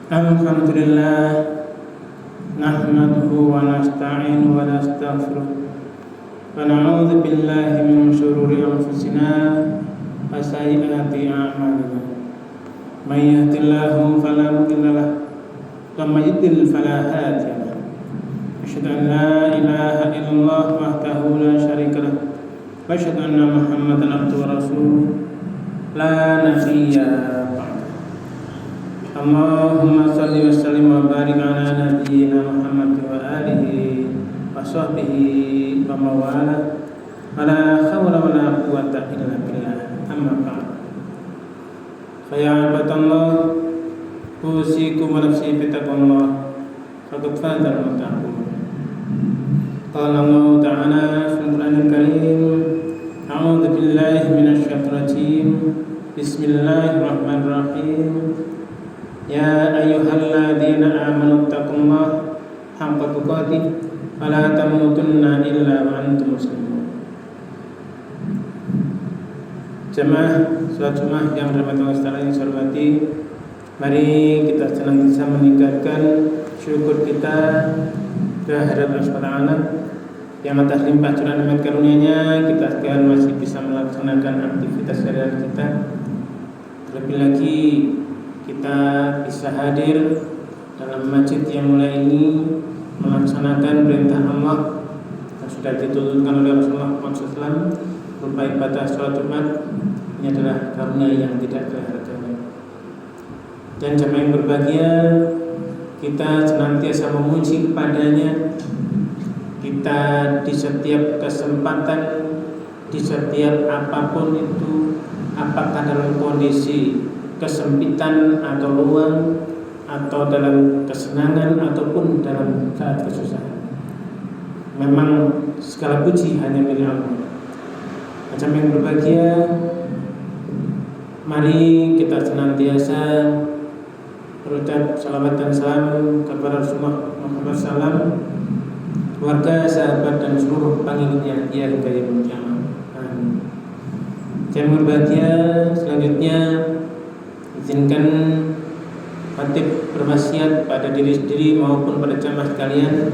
Alhamdulillah nahmaduhu wa nasta'inu wa nastaghfiruh wa na'udzu billahi min shururi anfusina wa sayyiati a'malina. May yahdihillahu fala mudilla lahu wa may yudlil fala hadiya lahu. Asyhadu an la ilaha illallah wahdahu la syarika lahu wa asyhadu anna Muhammadan abduhu wa rasuluh la nabiyya ba'da. Allahumma salli wa sallim wa barik ala nabiyyina Muhammad wa alihi wa sahbihi wa mawala. La hawla wa la quwwata illa billah. Amma ba'd. Fa ya ibadallah, usikum wa nafsi bi taqwallah. Faqad faza al-muttaqun. Qala Allah ta'ala fil Qur'anil Karim, a'udzu billahi minasy syaitonir rajim. Bismillahirrahmanirrahim. Ya ayyuhalladzina amanu taqullaha haqqa tuqatih wa la tamutunna illa wa antum muslimun. Jemaah salat Jumat yang dirahmati Allah Taala yang saya hormati, mari kita senantiasa meningkatkan syukur kita kehadirat Allah Taala yang atas limpah curah nikmat karunia-Nya kita sekarang masih bisa melaksanakan aktivitas sehari-hari kita. Terlebih lagi kita bisa hadir dalam masjid yang mulia ini melaksanakan perintah Allah yang sudah dituturkan oleh Rasulullah SAW berupa ibadah sholat Jumat. Ini adalah karunia yang tidak terhargai. Dan jemaah yang berbahagia, kita senantiasa memuji kepadanya. Kita di setiap kesempatan, di setiap apapun itu, apakah dalam kondisi kesempitan atau luang, atau dalam kesenangan ataupun dalam saat kesusahan, memang segala puji hanya milik Allah. Macam yang berbahagia, mari kita senantiasa berucap salawat dan salam kepada Rasulullah Muhammad SAW, keluarga, sahabat dan seluruh pengikutnya hingga yaumul kiamah. Amin. Yang berbahagia, selanjutnya izinkan khatib berwasiat pada diri sendiri maupun pada jamaah sekalian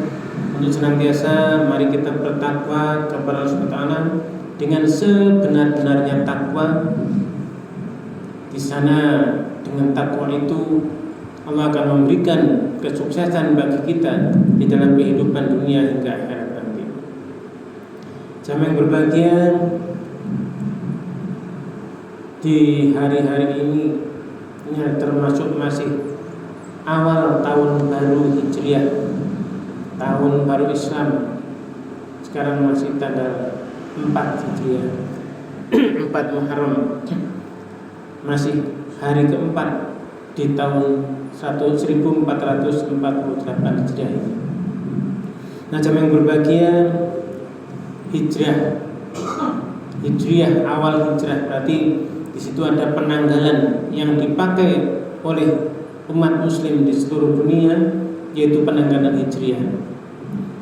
untuk senantiasa mari kita bertakwa kepada Allah Subhanahu wa taala dengan sebenar-benarnya takwa. Di sana dengan takwa itu Allah akan memberikan kesuksesan bagi kita di dalam kehidupan dunia hingga akhirat nanti. Jamaah yang berbahagia, di hari-hari ini termasuk masih awal tahun baru Hijriah, tahun baru Islam. Sekarang masih tanggal 4 Hijriah, 4 Muharram, masih hari keempat di tahun 1448 Hijriah ini. Nah, jemaah yang berbahagia, Hijriah, awal Hijrah, berarti di situ ada penanggalan yang dipakai oleh umat muslim di seluruh dunia, yaitu penanggalan Hijriah.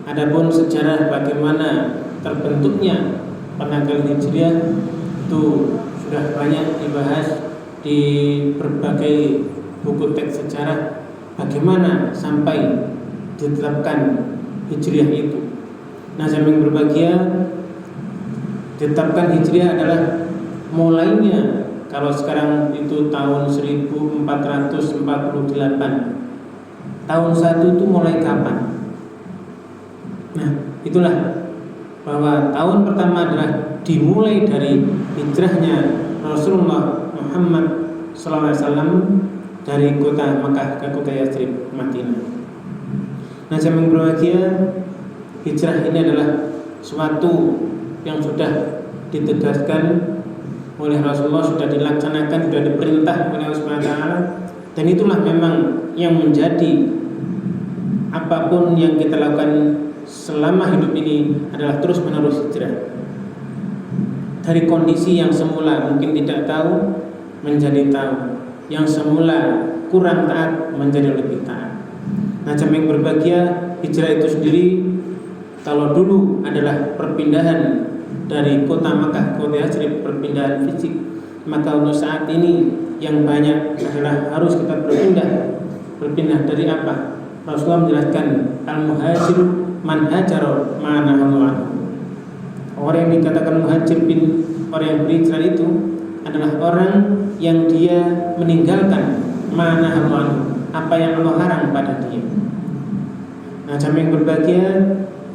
Adapun sejarah bagaimana terbentuknya penanggalan Hijriah itu sudah banyak dibahas di berbagai buku teks sejarah, bagaimana sampai ditetapkan Hijriah itu. Nah, yang berbahagia, ditetapkan Hijriah adalah mulainya, kalau sekarang itu tahun 1448. Tahun 1 itu mulai kapan? Nah, itulah bahwa tahun pertama adalah dimulai dari hijrahnya Rasulullah Muhammad SAW dari kota Makkah ke kota Yatsrib, Madinah. Nah, yang berbahagia, hijrah ini adalah suatu yang sudah ditegaskan oleh Rasulullah, sudah dilaksanakan, sudah diperintah oleh Allah Subhanahu wa taala, dan itulah memang yang menjadi apapun yang kita lakukan selama hidup ini adalah terus-menerus hijrah. Dari kondisi yang semula mungkin tidak tahu menjadi tahu, yang semula kurang taat menjadi lebih taat. Nah, jemaah yang berbahagia, hijrah itu sendiri kalau dulu adalah perpindahan dari kota Makkah ke kota Yatsrib, perpindahan fisik, maka untuk saat ini yang banyak adalah harus kita berpindah Berpindah dari apa? Rasulullah menjelaskan al-muhajir man hajara ma nahahu anhu. Orang yang dikatakan muhajir orang yang berhijrah itu adalah orang yang dia meninggalkan ma nahahu anhu, apa yang Allah larang pada dia. Nah, jamaah yang berbahagia,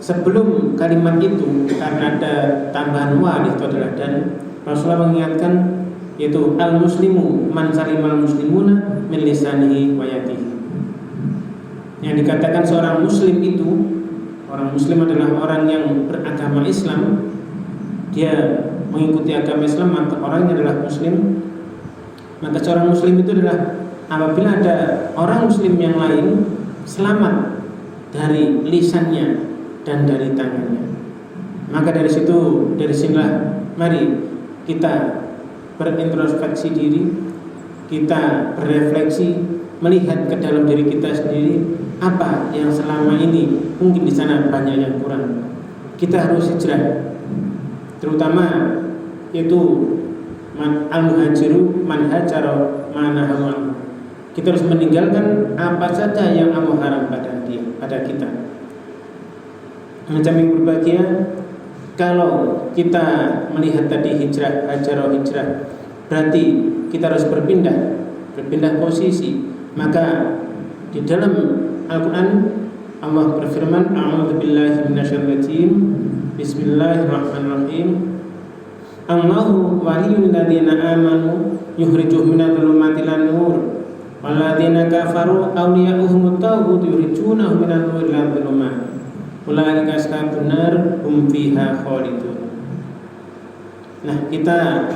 sebelum kalimat itu karena ada tambahan wa itu adalah dan Rasulullah mengingatkan yaitu al-muslimu man salimal muslimuna min lisanihi wa yadihi. Yang dikatakan seorang muslim itu, orang muslim adalah orang yang beragama Islam, dia mengikuti agama Islam, maka orangnya adalah muslim. Maka seorang muslim itu adalah apabila ada orang muslim yang lain selamat dari lisannya dan dari tangannya. Maka dari sinilah mari kita berintrospeksi diri, kita berefleksi, melihat ke dalam diri kita sendiri, apa yang selama ini mungkin di sana banyak yang kurang. Kita harus hijrah, terutama yaitu al-muhajiru man hajara ma nahahu anhu. Kita harus meninggalkan apa saja yang Allah haram pada kita. Macam yang berbahagia, kalau kita melihat tadi hijrah, hijrah, berarti kita harus berpindah posisi. Maka di dalam Al-Quran Allah berfirman, a'udzubillahi minasyaitonir rajim, bismillahirrahmanirrahim, Allahu waliyul ladzina amanu yukhrijuhum minadh dhulumati ilan nur wal ladzina kafaru awliya'uhumut taghut yukhrijunahum minadh nur ilan dhulumat ulaika ashabun nar hum fiha khalidun. Nah, kita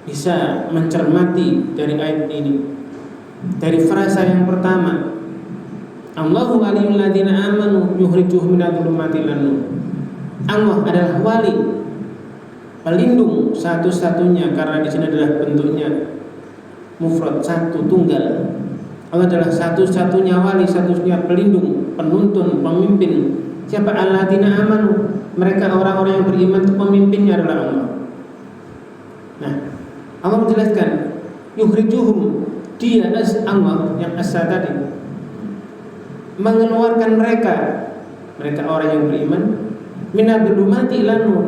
bisa mencermati dari ayat ini, dari frasa yang pertama, Allahu waliyul ladzina amanu yukhrijuhum minadh dhulumati ilan nur. Allah adalah wali, pelindung satu-satunya, karena di sini adalah bentuknya mufrad, satu, tunggal. Allah adalah satu-satunya wali, satu-satunya pelindung, penuntun, pemimpin. Siapa? Alladzina amanu, mereka orang-orang yang beriman, itu pemimpinnya adalah Allah. Nah, Allah menjelaskan yukhrijuhum, dia Allah yang asa tadi mengeluarkan mereka orang yang beriman, minadh-dhulumati ilan nur,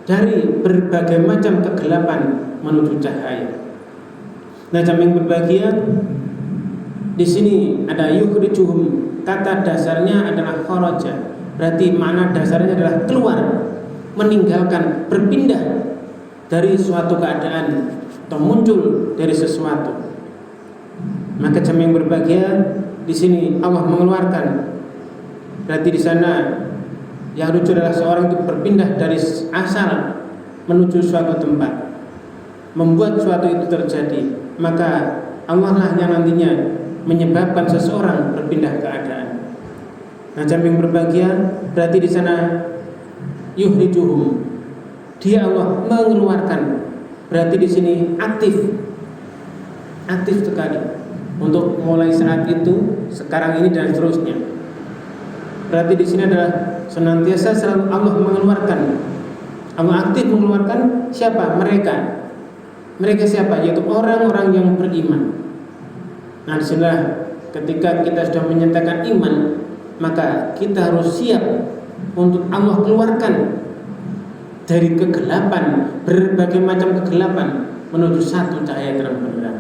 dari berbagai macam kegelapan menuju cahaya. Nah, jamaah berbahagia, di sini ada yukhrijuhum, kata dasarnya adalah kharaja, berarti makna dasarnya adalah keluar, meninggalkan, berpindah dari suatu keadaan atau muncul dari sesuatu. Maka jamaah yang berbahagia, di sini Allah mengeluarkan, berarti di sana yang lucu adalah seorang itu berpindah dari asal menuju suatu tempat, membuat suatu itu terjadi. Maka Allah lah yang nantinya menyebabkan seseorang berpindah keadaan. Nah, jamaah berbahagia, berarti di sana yukhrijuhum, dia Allah mengeluarkan, berarti di sini aktif sekali untuk mulai saat itu, sekarang ini dan seterusnya. Berarti di sini adalah senantiasa selalu Allah mengeluarkan. Allah aktif mengeluarkan siapa? Mereka siapa? Yaitu orang-orang yang beriman. Nah, disinilah ketika kita sudah menyatakan iman, maka kita harus siap untuk Allah keluarkan dari kegelapan, berbagai macam kegelapan, menuju satu cahaya terang benderang.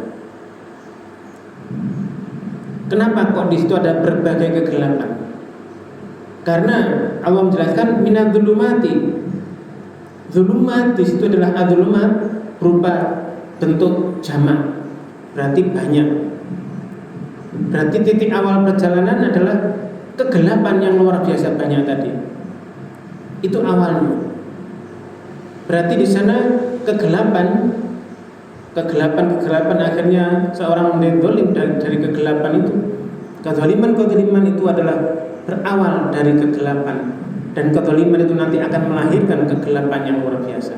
Kenapa kok di situ ada berbagai kegelapan? Karena Allah menjelaskan minadh-dhulumati. Dhulumat di situ adalah adh-dhulumat berupa bentuk jamak, berarti banyak. Berarti titik awal perjalanan adalah kegelapan yang luar biasa banyak tadi. Itu awalnya. Berarti di sana kegelapan akhirnya seorang menjadi zalim dari kegelapan itu. Kezaliman itu adalah berawal dari kegelapan, dan kezaliman itu nanti akan melahirkan kegelapan yang luar biasa.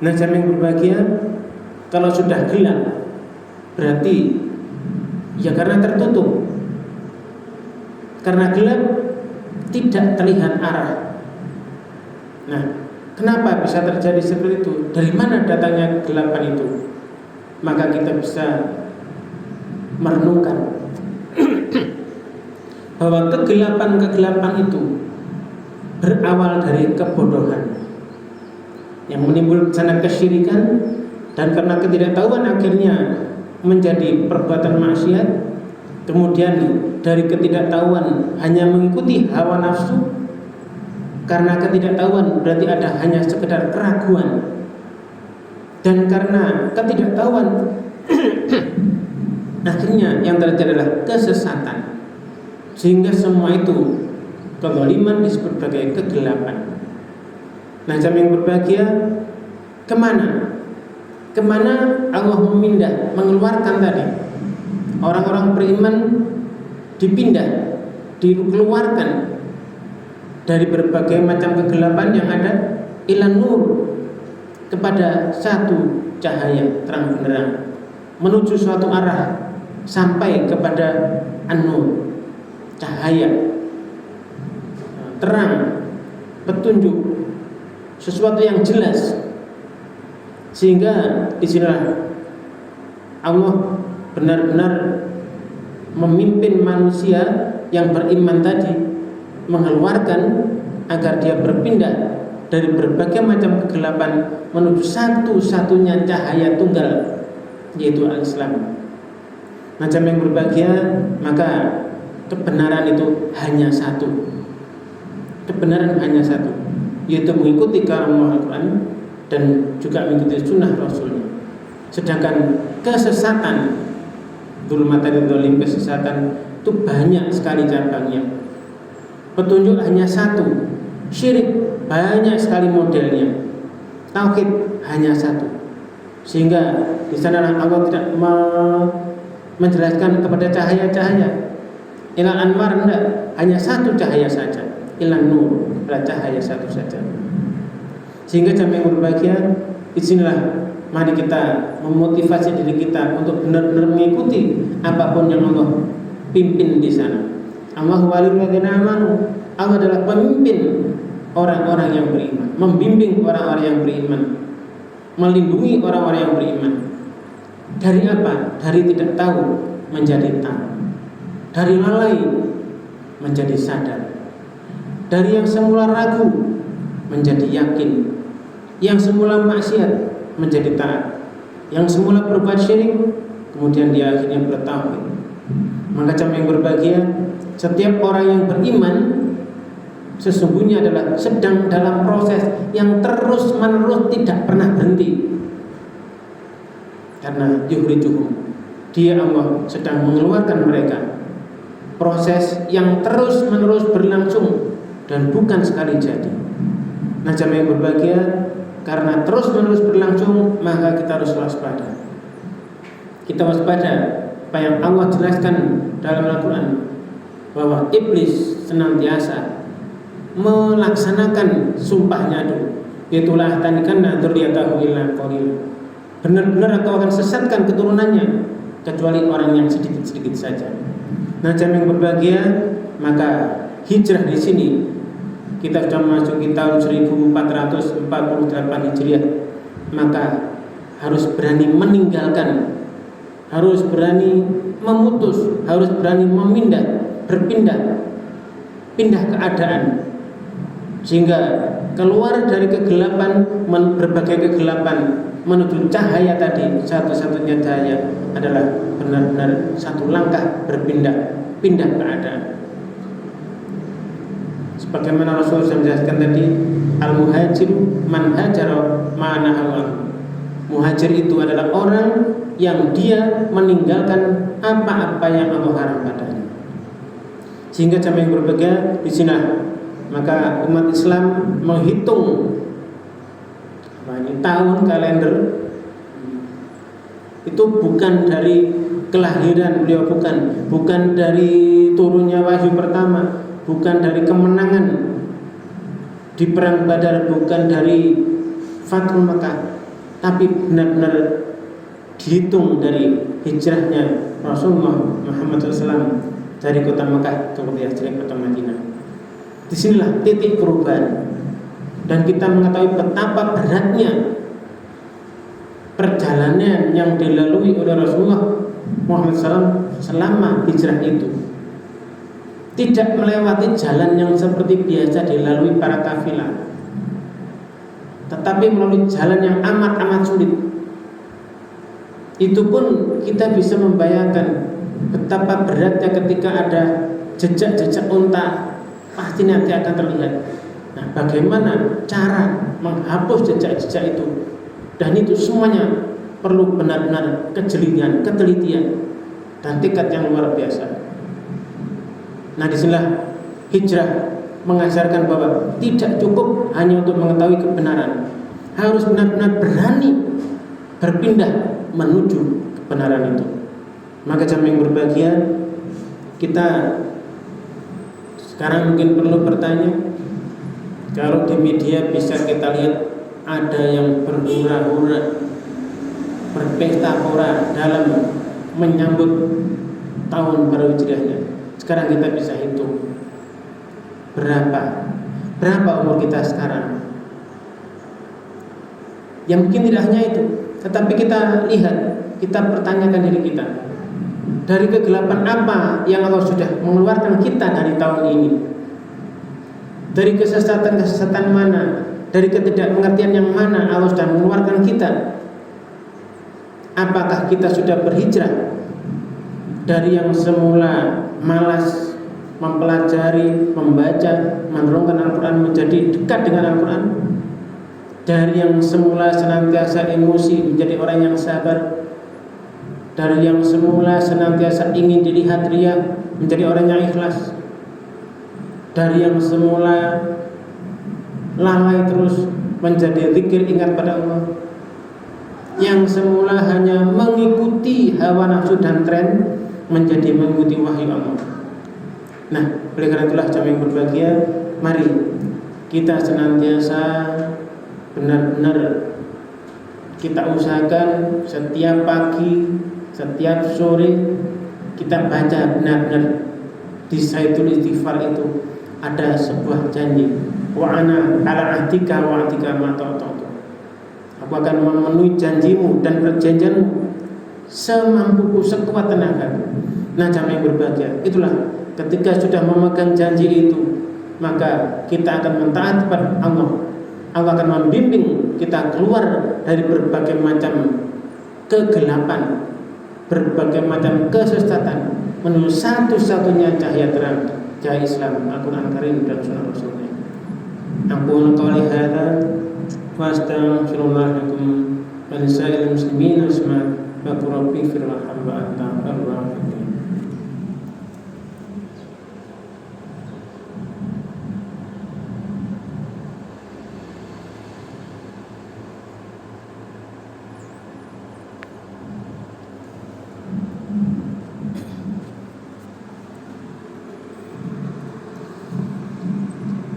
Nah, jamaah yang berbahagia, kalau sudah gelap berarti ya karena tertutup, karena gelap tidak terlihat arah. Nah, kenapa bisa terjadi seperti itu? Dari mana datangnya kegelapan itu? Maka kita bisa merenungkan bahwa kegelapan-kegelapan itu berawal dari kebodohan yang menimbulkan sana kesyirikan, dan karena ketidaktahuan akhirnya menjadi perbuatan maksiat. Kemudian dari ketidaktahuan hanya mengikuti hawa nafsu. Karena ketidaktahuan berarti ada hanya sekedar keraguan, dan karena ketidaktahuan akhirnya yang terjadi adalah kesesatan, sehingga semua itu kezaliman disebut sebagai kegelapan. Nah, jamaah yang berbahagia, kemana Allah memindah, mengeluarkan tadi orang-orang beriman, dipindah, dikeluarkan dari berbagai macam kegelapan yang ada ilan nur, kepada satu cahaya terang benderang, menuju suatu arah sampai kepada an-nur, cahaya, terang, petunjuk, sesuatu yang jelas. Sehingga disinilah Allah benar-benar memimpin manusia yang beriman tadi, mengeluarkan agar dia berpindah dari berbagai macam kegelapan menuju satu-satunya cahaya tunggal, yaitu al-Islam. Macam yang berbahagia, maka kebenaran itu hanya satu. Kebenaran hanya satu, yaitu mengikuti kalam Al-Quran dan juga mengikuti sunnah Rasulnya. Sedangkan kesesatan, dzulmatul dzalim, kesesatan itu banyak sekali cabangnya. Petunjuk hanya satu, syirik banyak sekali modelnya, tauhid hanya satu. Sehingga di sana Allah tidak menjelaskan kepada cahaya-cahaya ilal anwar, enggak, hanya satu cahaya saja, ilan nur, adalah cahaya satu saja. Sehingga jamaah yang berbahagia, disinilah mari kita memotivasi diri kita untuk benar-benar mengikuti apapun yang Allah pimpin di sana. Allahu waliyul ladzina amanu, Allah adalah pemimpin orang-orang yang beriman, membimbing orang-orang yang beriman, melindungi orang-orang yang beriman. Dari apa? Dari tidak tahu menjadi tahu, dari lalai menjadi sadar, dari yang semula ragu menjadi yakin, yang semula maksiat menjadi taat, yang semula berbuat syirik kemudian dia akhirnya bertauhid. Maka jamaah yang berbahagia, setiap orang yang beriman sesungguhnya adalah sedang dalam proses yang terus menerus tidak pernah berhenti. Karena yukhrijuhum, dia Allah sedang mengeluarkan mereka. Proses yang terus menerus berlangsung dan bukan sekali jadi. Nah, jamaah yang berbahagia, karena terus menerus berlangsung, maka kita harus waspada. Kita waspada apa yang Allah jelaskan dalam Al-Quran, bahwa iblis senantiasa melaksanakan sumpahnya dulu, itulah tanikanna dzurriyyatahu illa qalil. Benar-benar aku akan sesatkan keturunannya kecuali orang yang sedikit-sedikit saja. Nah, jamaah yang berbahagia, maka hijrah di sini kita sudah memasuki tahun 1448 Hijriah, maka harus berani meninggalkan, harus berani memutus, harus berani pindah keadaan, sehingga keluar dari kegelapan, berbagai kegelapan, menuju cahaya tadi. Satu-satunya cahaya adalah benar-benar satu langkah pindah keadaan. Sebagaimana Rasulullah menjelaskan tadi, al-muhajiru man hajara ma'anahu. Muhajir itu adalah orang yang dia meninggalkan apa-apa yang Allah haram padanya. Sehingga jamaah yang berbahagia, di sini maka umat Islam menghitung tahun kalender itu bukan dari kelahiran beliau, bukan dari turunnya wahyu pertama, bukan dari kemenangan di perang Badar, bukan dari Fathul Makkah, tapi benar-benar dihitung dari hijrahnya Rasulullah Muhammad SAW dari kota Makkah ke kota Madinah. Disinilah titik perubahan, dan kita mengetahui betapa beratnya perjalanan yang dilalui oleh Rasulullah Muhammad SAW selama hijrah itu tidak melewati jalan yang seperti biasa dilalui para kafilah, tetapi melalui jalan yang amat sulit. Itu pun kita bisa membayangkan betapa beratnya ketika ada jejak-jejak unta, pasti nanti akan terlihat. Nah, bagaimana cara menghapus jejak-jejak itu? Dan itu semuanya perlu benar-benar kejelian, ketelitian, dan tekad yang luar biasa. Nah, disinilah hijrah mengajarkan bahwa tidak cukup hanya untuk mengetahui kebenaran, harus benar-benar berani berpindah menuju kebenaran itu. Maka jamaah yang berbahagia, kita sekarang mungkin perlu bertanya, kalau di media bisa kita lihat ada yang berhura-hura, berpesta-pora dalam menyambut tahun baru hijriahnya. Sekarang kita bisa hitung berapa umur kita sekarang. Yang mungkin tidak hanya itu, tetapi kita lihat, kita pertanyakan diri kita, dari kegelapan apa yang Allah sudah mengeluarkan kita dari tahun ini? Dari kesesatan mana? Dari ketidakmengertian yang mana Allah sudah mengeluarkan kita? Apakah kita sudah berhijrah dari yang semula malas mempelajari, membaca, merenungkan Al-Quran menjadi dekat dengan Al-Quran? Dari yang semula senantiasa emosi menjadi orang yang sabar. Dari yang semula senantiasa ingin dilihat ria menjadi orang yang ikhlas. Dari yang semula lalai terus menjadi zikir, ingat pada Allah. Yang semula hanya mengikuti hawa nafsu dan tren menjadi mengikuti wahyu Allah. Nah, oleh karena itulah jamaah yang berbahagia, mari kita senantiasa benar-benar kita usahakan setiap pagi, setiap sore kita baca benar-benar di Sayyidul Istighfar itu ada sebuah janji, wa ana ala ahdika wa ahdika ma ta'atu. Aku akan memenuhi janjimu dan perjanjianmu semampuku, sekuat tenaga. Nah, jamaah yang berbahagia, itulah ketika sudah memegang janji itu, maka kita akan mentaati kepada Allah. Allah akan membimbing kita keluar dari berbagai macam kegelapan, berbagai macam kesesatan, menuju satu-satunya cahaya terang, cahaya Islam, Al-Quran Karim dan Sunnah Rasulnya. Aqulu qawli hadza wa astaghfirullah lakum wa lisa'il muslimin wa rabbi firhamhu wa anta ar-rahim.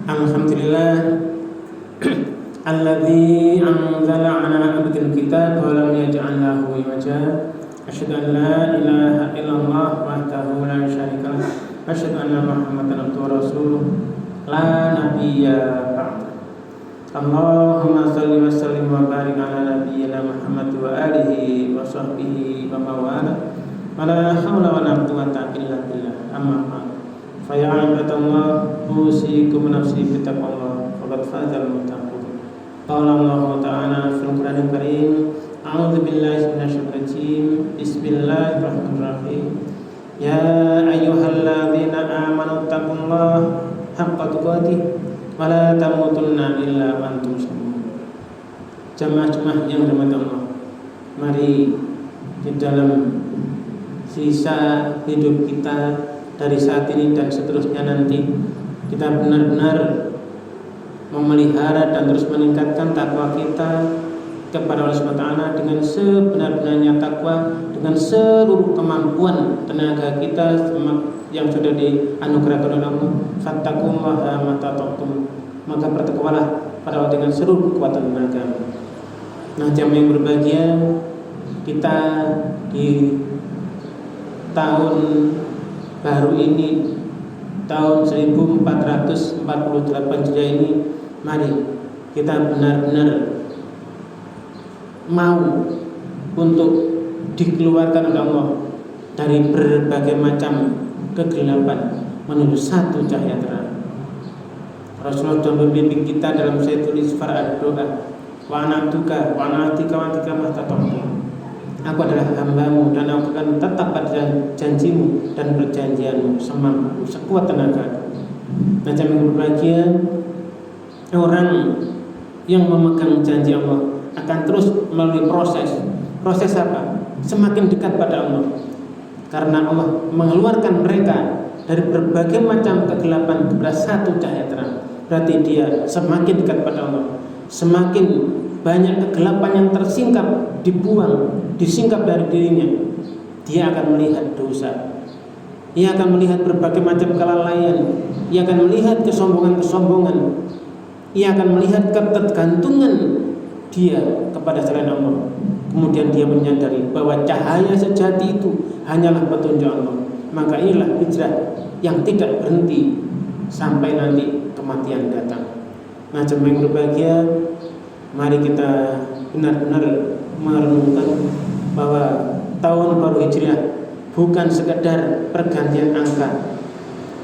Alhamdulillah alladzi anzala ala abdil kitab wa lam yaj'al lahu iwaja. Asyhadu an la ilaha illallah wahdahu la syarika lah. Asyhadu anna Muhammadan abduhu wa rasuluh la nabiyya ba'da. Allahumma shalli wa sallim wa barik ala nabiyyina Muhammad wa alihi wa sahbihi wa mawala. Wala haula wala quwwata illa billah. Amma ba'd. Fa ya ibadallah, usikum nafsi bittaqwallah, faqad fazal muttaqun. Qala Allah Ta'ala fil Qur'anil Karim, a'udzu billahi minasyaitonir rajim. Bismillahirrahmanirrahim. Ya ayyuhalladzina amanu taqullaha haqqa tuqatih wa la tamutunna illa wa antum muslimun. Jamaah-jamaah yang dirahmati Allah, mari di dalam sisa hidup kita dari saat ini dan seterusnya nanti, kita benar-benar memelihara dan terus meningkatkan takwa kita kepada Allah SWT dengan sebenar-benarnya takwa, dengan seluruh kemampuan tenaga kita yang sudah dianugerahkan oleh Allah. Fattaqullaha mastata'tum, maka bertakwalah pada Allah dengan seluruh kekuatan tenaga. Nah, jamaah yang berbahagia, kita di tahun baru ini, tahun 1448 Hijriah ini, mari kita benar-benar mau untuk dikeluarkan oleh Allah dari berbagai macam kegelapan menuju satu cahaya terang. Rasulullah sudah membimbing kita dalam Sayyidul Istighfar doa, wa ana'tuka wa ana'tika wa antika mahtatamtu. Aku adalah hambamu dan aku akan tetap pada janjimu dan perjanjianmu semampu sekuat tenaga. Macam yang berbahagia orang yang memegang janji Allah akan terus melalui proses apa? Semakin dekat pada Allah, karena Allah mengeluarkan mereka dari berbagai macam kegelapan kepada satu cahaya terang. Berarti dia semakin dekat pada Allah, semakin banyak kegelapan yang tersingkap, dibuang, disingkap dari dirinya. Dia akan melihat dosa, ia akan melihat berbagai macam kelalaian, ia akan melihat kesombongan, ia akan melihat ketergantungan dia kepada selain Allah. Kemudian dia menyadari bahwa cahaya sejati itu hanyalah petunjuk Allah. Maka inilah hijrah yang tidak berhenti sampai nanti kematian datang. Macam yang berbahagia, mari kita benar-benar merenungkan bahwa tahun baru Hijriah bukan sekedar pergantian angka.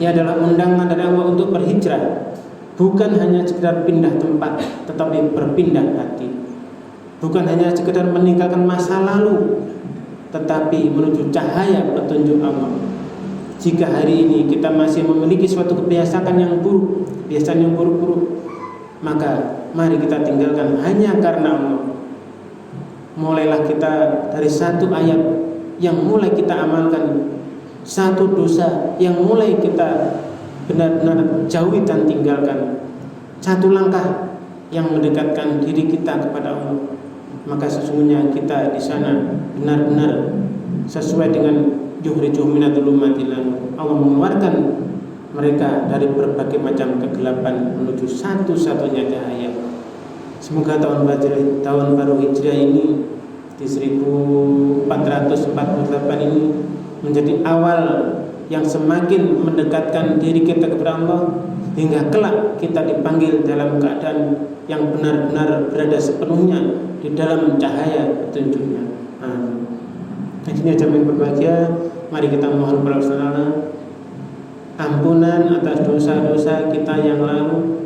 Ia adalah undangan dari Allah untuk berhijrah, bukan hanya sekedar pindah tempat, tetapi berpindah hati. Bukan hanya sekedar meninggalkan masa lalu, tetapi menuju cahaya petunjuk Allah. Jika hari ini kita masih memiliki suatu kebiasaan yang buruk, maka mari kita tinggalkan hanya karena Allah. Mulailah kita dari satu ayat yang mulai kita amalkan, satu dosa yang mulai kita benar-benar jauhi dan tinggalkan, satu langkah yang mendekatkan diri kita kepada Allah. Maka sesungguhnya kita di sana benar-benar sesuai dengan yukhrijuh minatul ummatillah. Allah mengeluarkan mereka dari berbagai macam kegelapan menuju satu-satunya cahaya. Semoga tahun baru Hijriah ini di 1448 ini menjadi awal yang semakin mendekatkan diri kita kepada Allah, hingga kelak kita dipanggil dalam keadaan yang benar-benar berada sepenuhnya di dalam cahaya petunjuknya. Akhirnya jemaah berbahagia, mari kita mohon kepada Allah ampunan atas dosa-dosa kita yang lalu,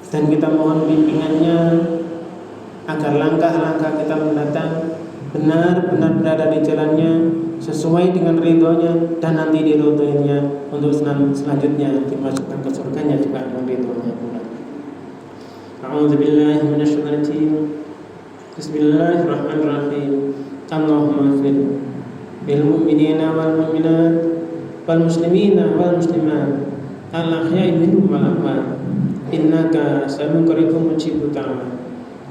dan kita mohon bimbingannya agar langkah-langkah kita mendatang benar-benar berada di jalannya sesuai dengan ridhonya, dan nanti diridhoinya untuk selanjutnya dimasukkan ke surganya juga dengan ridhonya pula. A'udzubillahi minasyaitonir rajim. Bismillahirrahmanirrahim. Allahumma ighfir lil mu'minina wal mu'minat wal muslimina wal muslimat al ahya'i minhum wal amwat innaka sami'un qaribun mujibud da'wat.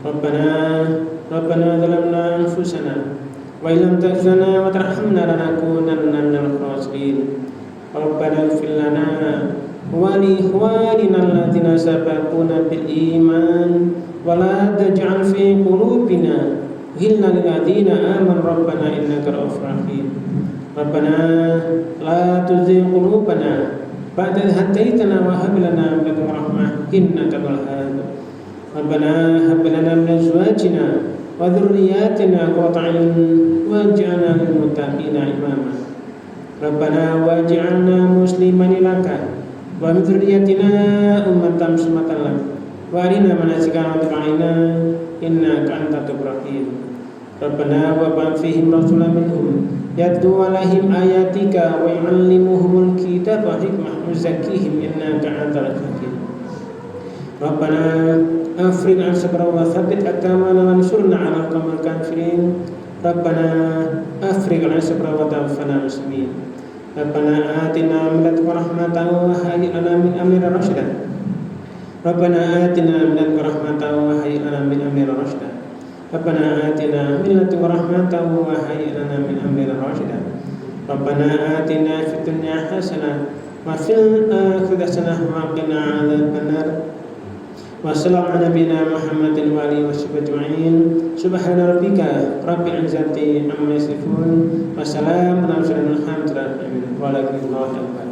Rabbana zalamna anfusana wa illam taghfir lana wa tarhamna lanakunanna minal khasirin. Rabbana ighfir lana wa li ikhwanina alladziina sabaquna bil iman wa la taj'al fi qulubina ghillan lil ladziina aamanu rabbana innaka ra'ufur rahim. Rabbana la tuzigh qulubana ba'da idh hadaytana wa hab lana min ladunka rahmah innaka antal wahhab. Rabbana hab lana min azwajina wa dhurriyyatina qurrata a'yun waj'alna lil muttaqina imama. Rabbana waj'alna muslimin laka wa min dhurriyyatina ummatan muslimatan lak wa arina manasikana wa tub 'alaina innaka antat tawwabur rahim. Rabbana wa ba'ath fihim rasulan minhum yatlu 'alaihim ayatika wa yu'allimuhumul kitaba wal hikmah wa yuzakkihim innaka antal hakim. Rabbana afrigh 'anna sabra wa tsabbit aqdamana wansurna 'alal qaumil kafirin. Rabbana afrigh 'anna sabra wa tawaffana muslimin. Rabbana atina min ladunka rahmatan wa hayyi' lana min amrina rasyada. Rabbana atina min ladunka rahmatan wa hayyi' lana min amrina rasyada. Rabbana atina min ladunka rahmatan wa hayyi' lana min amrina rasyada. Rabbana atina fid dunya hasanah wa fil akhirati hasanah wa qina 'adzabannar. Wa sallallahu ala nabiyyina Muhammadin wa alihi washabbihi ajma'in. Subhana rabbika rabbil izzati amma yasifun wa salamun 'alal mursalin walhamdulillahi rabbil alamin.